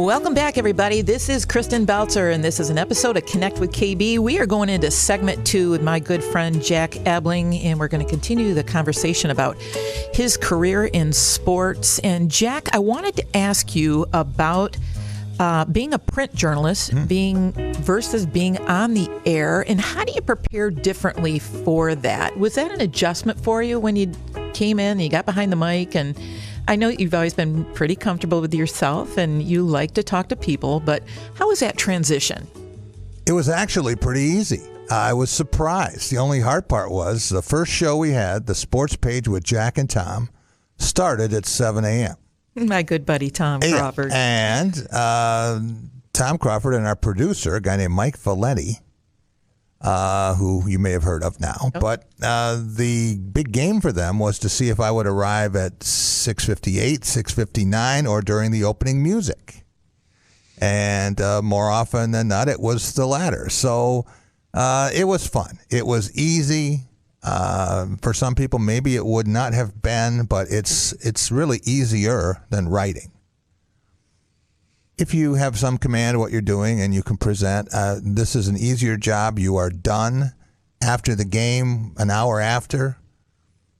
Welcome back, everybody. This is Kristen Belzer, and this is an episode of Connect with KB. We are going into segment 2 with my good friend Jack Ebling, and we're going to continue the conversation about his career in sports. And Jack, I wanted to ask you about being a print journalist, versus being on the air, and how do you prepare differently for that? Was that an adjustment for you when you came in and you got behind the mic? And I know you've always been pretty comfortable with yourself and you like to talk to people, but how was that transition? It was actually pretty easy. I was surprised. The only hard part was the first show we had, the sports page with Jack and Tom, started at 7 a.m. My good buddy, Tom Crawford. And Tom Crawford and our producer, a guy named Mike Valenti, who you may have heard of now. Oh. But the big game for them was to see if I would arrive at 6:58, 6:59, or during the opening music. And more often than not, it was the latter. So it was fun. It was easy. For some people, maybe it would not have been, but it's really easier than writing. If you have some command of what you're doing and you can present, this is an easier job. You are done after the game, an hour after.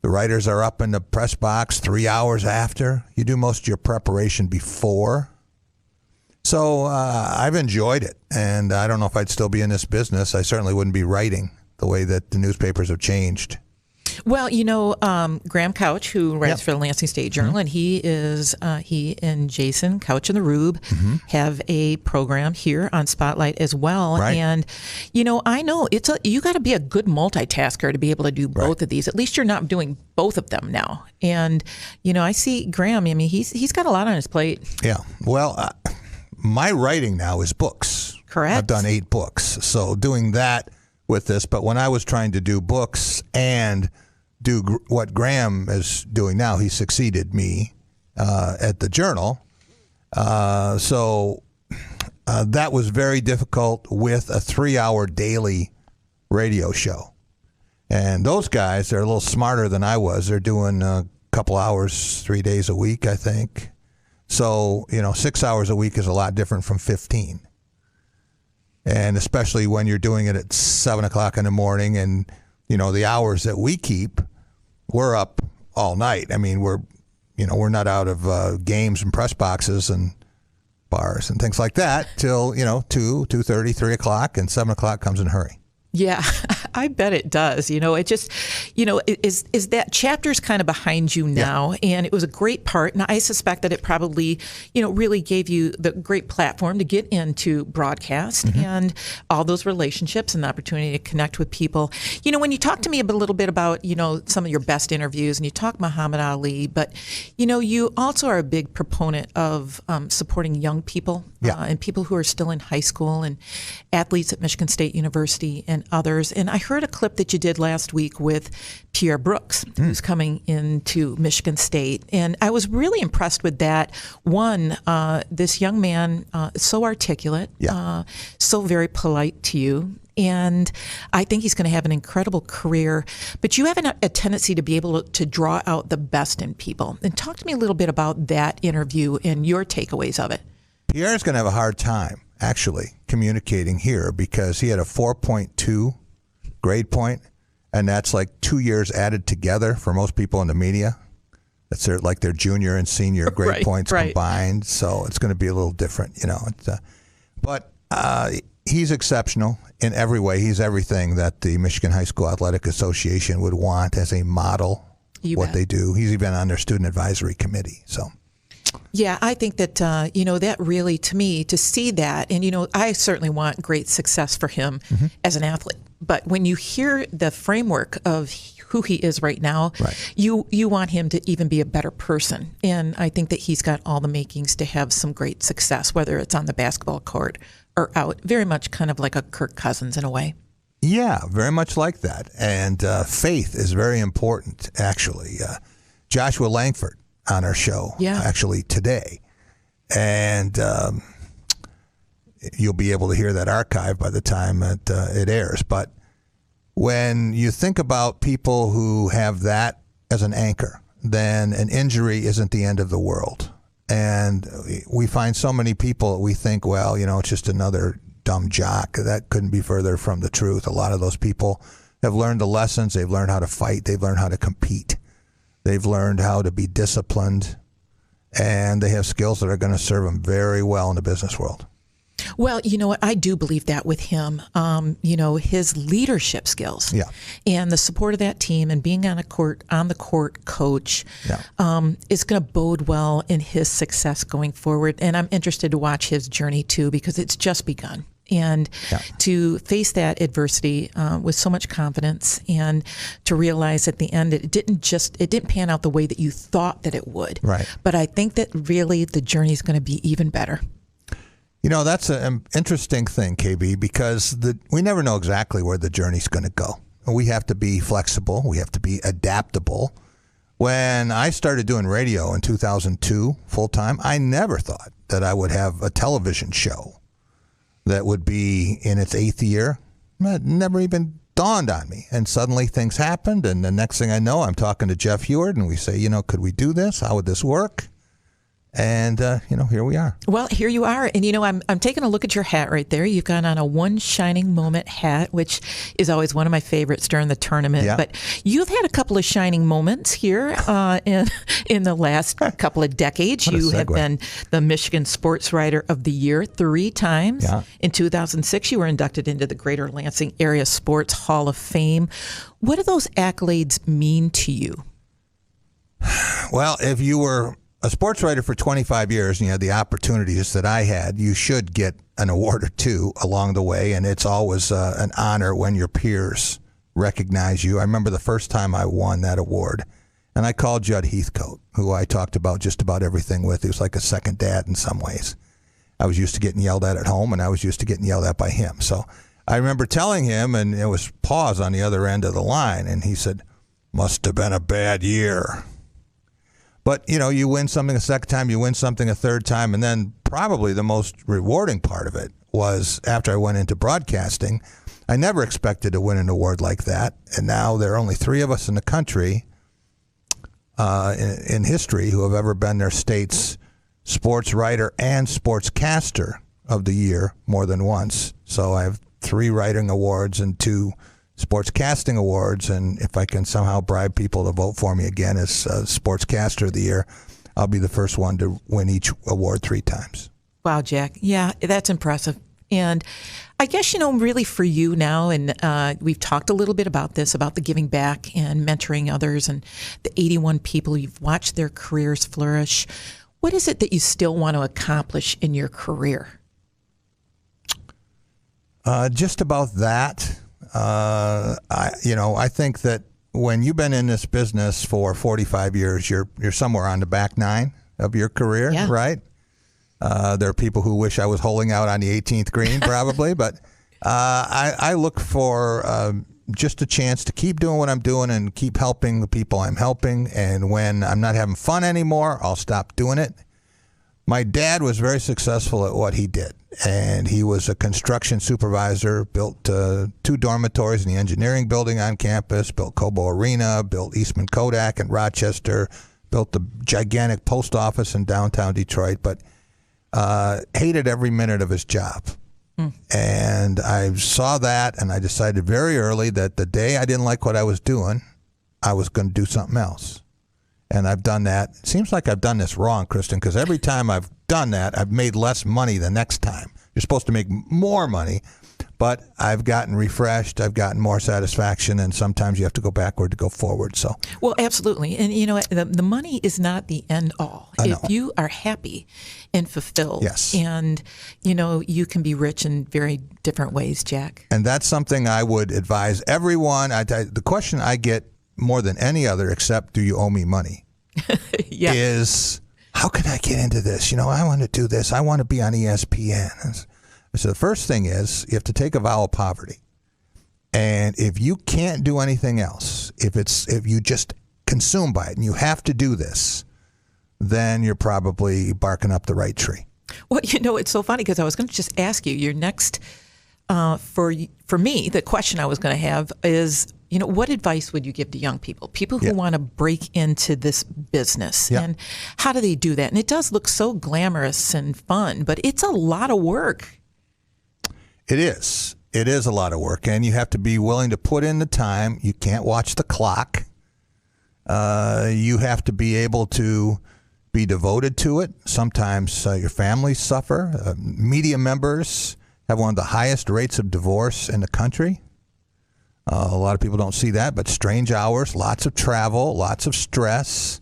The writers are up in the press box 3 hours after. You do most of your preparation before. So I've enjoyed it, and I don't know if I'd still be in this business. I certainly wouldn't be writing the way that the newspapers have changed. Well, you know, Graham Couch, who writes for the Lansing State Journal, and he and Jason Couch and the Rube have a program here on Spotlight as well. Right. And, you know, I know you got to be a good multitasker to be able to do both of these. At least you're not doing both of them now. And, you know, I see Graham, I mean, he's got a lot on his plate. Yeah. Well, my writing now is books. Correct. I've done 8 books. So doing that with this, but when I was trying to do books and do what Graham is doing now, he succeeded me at the Journal. So that was very difficult with a 3-hour daily radio show. And those guys, they're a little smarter than I was. They're doing a couple hours, 3 days a week, I think. So, you know, 6 hours a week is a lot different from 15. And especially when you're doing it at 7 o'clock in the morning and, you know, the hours that we keep, we're up all night. I mean, we're not out of games and press boxes and bars and things like that till, 2:30, 3 o'clock, and 7 o'clock comes in a hurry. Yeah, I bet it does. You know, it just, is that chapter's kind of behind you now, and it was a great part. And I suspect that it probably, really gave you the great platform to get into broadcast and all those relationships and the opportunity to connect with people. You know, when you talk to me a little bit about, some of your best interviews, and you talk Muhammad Ali, but, you also are a big proponent of supporting young people and people who are still in high school and athletes at Michigan State University and others. And I heard a clip that you did last week with Pierre Brooks, who's coming into Michigan State. And I was really impressed with that. One, this young man, so articulate, so very polite to you. And I think he's going to have an incredible career. But you have a tendency to be able to draw out the best in people. And talk to me a little bit about that interview and your takeaways of it. Pierre's going to have a hard time, actually, communicating here because he had a 4.2 grade point, and that's like 2 years added together for most people in the media. That's their junior and senior grade points combined, so it's going to be a little different, But he's exceptional in every way. He's everything that the Michigan High School Athletic Association would want as a model, they do. He's even on their student advisory committee, so... Yeah, I think that, that really, to me, to see that, and, I certainly want great success for him as an athlete. But when you hear the framework of who he is right now, you want him to even be a better person. And I think that he's got all the makings to have some great success, whether it's on the basketball court or out, very much kind of like a Kirk Cousins in a way. Yeah, very much like that. And faith is very important, actually. Joshua Langford on our show, actually today. And you'll be able to hear that archive by the time it airs. But when you think about people who have that as an anchor, then an injury isn't the end of the world. And we find so many people that we think, well, it's just another dumb jock. That couldn't be further from the truth. A lot of those people have learned the lessons. They've learned how to fight. They've learned how to compete. They've learned how to be disciplined. And they have skills that are going to serve them very well in the business world. Well, you know what? I do believe that with him. His leadership skills, and the support of that team, and being on the court coach, is going to bode well in his success going forward. And I'm interested to watch his journey too, because it's just begun. And to face that adversity with so much confidence, and to realize at the end it didn't pan out the way that you thought that it would. Right. But I think that really the journey is going to be even better. That's an interesting thing, KB, because we never know exactly where the journey's going to go. We have to be flexible. We have to be adaptable. When I started doing radio in 2002 full-time, I never thought that I would have a television show that would be in its 8th year. It never even dawned on me. And suddenly things happened, and the next thing I know, I'm talking to Jeff Heward, and we say, could we do this? How would this work? And, here we are. Well, here you are. And, I'm taking a look at your hat right there. You've got on a One Shining Moment hat, which is always one of my favorites during the tournament. Yeah. But you've had a couple of shining moments here in the last couple of decades. You have been the Michigan Sports Writer of the Year 3 times. Yeah. In 2006, you were inducted into the Greater Lansing Area Sports Hall of Fame. What do those accolades mean to you? Well, if you were a sports writer for 25 years and you had the opportunities that I had, you should get an award or two along the way. And it's always an honor when your peers recognize you. I remember the first time I won that award, and I called Judd Heathcote, who I talked about just about everything with. He was like a second dad in some ways. I was used to getting yelled at home, and I was used to getting yelled at by him. So I remember telling him, and it was pause on the other end of the line, and he said, "Must have been a bad year." But, you win something a second time, you win something a third time, and then probably the most rewarding part of it was after I went into broadcasting, I never expected to win an award like that. And now there are only 3 of us in the country in history who have ever been their state's sports writer and sportscaster of the year more than once. So I have 3 writing awards and 2 sportscasting awards, and if I can somehow bribe people to vote for me again as sportscaster of the year, I'll be the first one to win each award 3 times. Wow, Jack. Yeah, that's impressive. And I guess, really for you now, and we've talked a little bit about this, about the giving back and mentoring others, and the 81 people you've watched their careers flourish. What is it that you still want to accomplish in your career? Just about that. I think that when you've been in this business for 45 years, you're somewhere on the back 9 of your career, right? There are people who wish I was holing out on the 18th green, probably, but I look for just a chance to keep doing what I'm doing and keep helping the people I'm helping. And when I'm not having fun anymore, I'll stop doing it. My dad was very successful at what he did, and he was a construction supervisor, built 2 dormitories in the engineering building on campus, built Cobo Arena, built Eastman Kodak in Rochester, built the gigantic post office in downtown Detroit, but hated every minute of his job. And I saw that, and I decided very early that the day I didn't like what I was doing, I was going to do something else. And I've done that. It seems like I've done this wrong, Kristen, because every time I've done that, I've made less money the next time. You're supposed to make more money, but I've gotten refreshed. I've gotten more satisfaction, and sometimes you have to go backward to go forward. So, well, absolutely. And the money is not the end all. If you are happy and fulfilled, yes, and you can be rich in very different ways, Jack. And that's something I would advise everyone. The question I get more than any other, except do you owe me money, is how can I get into this? I want to do this. I want to be on ESPN. So the first thing is you have to take a vow of poverty. And if you can't do anything else, if you just consumed by it and you have to do this, then you're probably barking up the right tree. Well, it's so funny because I was going to just ask you your next, for me, the question I was going to have is, what advice would you give to young people who want to break into this business? And how do they do that? And it does look so glamorous and fun, but it's a lot of work. It is. It is a lot of work, and you have to be willing to put in the time. You can't watch the clock. You have to be able to be devoted to it. Sometimes your families suffer. Media members have one of the highest rates of divorce in the country. A lot of people don't see that, but strange hours, lots of travel, lots of stress.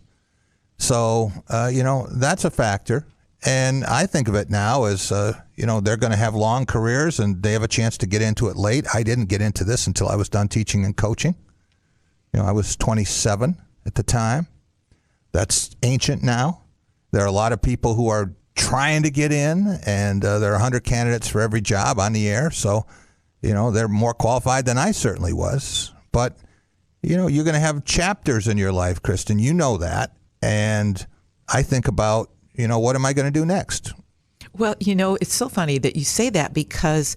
So, that's a factor. And I think of it now as, they're going to have long careers and they have a chance to get into it late. I didn't get into this until I was done teaching and coaching. I was 27 at the time. That's ancient now. There are a lot of people who are trying to get in, and there are 100 candidates for every job on the air. So, they're more qualified than I certainly was. But, you're going to have chapters in your life, Kristen. You know that. And I think about, what am I going to do next? Well, it's so funny that you say that because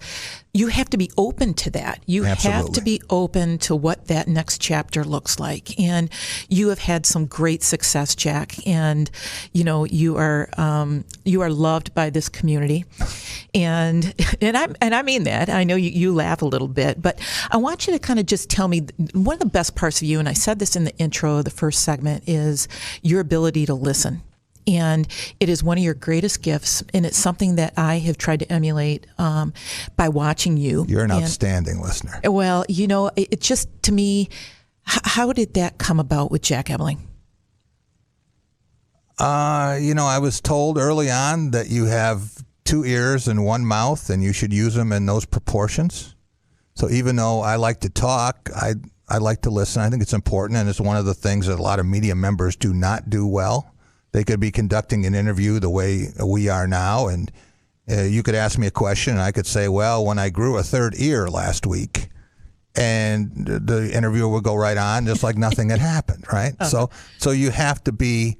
you have to be open to that. You Absolutely. have to be open to what that next chapter looks like. And you have had some great success, Jack. And, you are loved by this community. And I mean that. I know you laugh a little bit, but I want you to kind of just tell me one of the best parts of you, and I said this in the intro, the first segment, is your ability to listen. And it is one of your greatest gifts, and it's something that I have tried to emulate by watching you. You're an outstanding listener. Well, it just, to me, how did that come about with Jack Ebling? I was told early on that you have 2 ears and 1 mouth, and you should use them in those proportions. So even though I like to talk, I like to listen. I think it's important, and it's one of the things that a lot of media members do not do well. They could be conducting an interview the way we are now, and you could ask me a question, and I could say, well, when I grew a 3rd ear last week, and the interviewer would go right on just like nothing had happened, right? Okay. So you have to be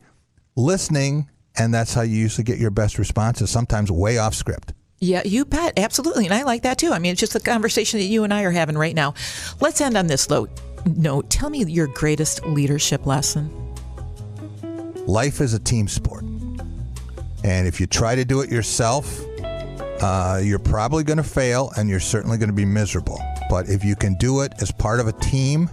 listening, and that's how you usually get your best responses, sometimes way off script. Yeah, you bet. Absolutely. And I like that, too. I mean, it's just the conversation that you and I are having right now. Let's end on this note. Tell me your greatest leadership lesson. Life is a team sport. And if you try to do it yourself, you're probably going to fail, and you're certainly going to be miserable. But if you can do it as part of a team,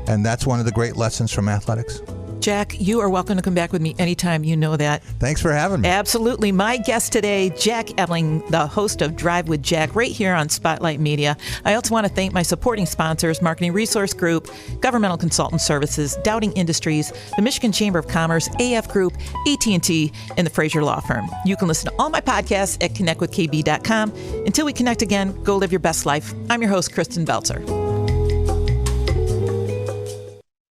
and that's one of the great lessons from athletics. Jack, you are welcome to come back with me anytime. You know that. Thanks for having me. Absolutely. My guest today, Jack Ebling, the host of Drive with Jack, right here on Spotlight Media. I also want to thank my supporting sponsors, Marketing Resource Group, Governmental Consultant Services, Dowding Industries, the Michigan Chamber of Commerce, AF Group, AT&T, and the Fraser Law Firm. You can listen to all my podcasts at connectwithkb.com. Until we connect again, go live your best life. I'm your host, Kristen Belzer.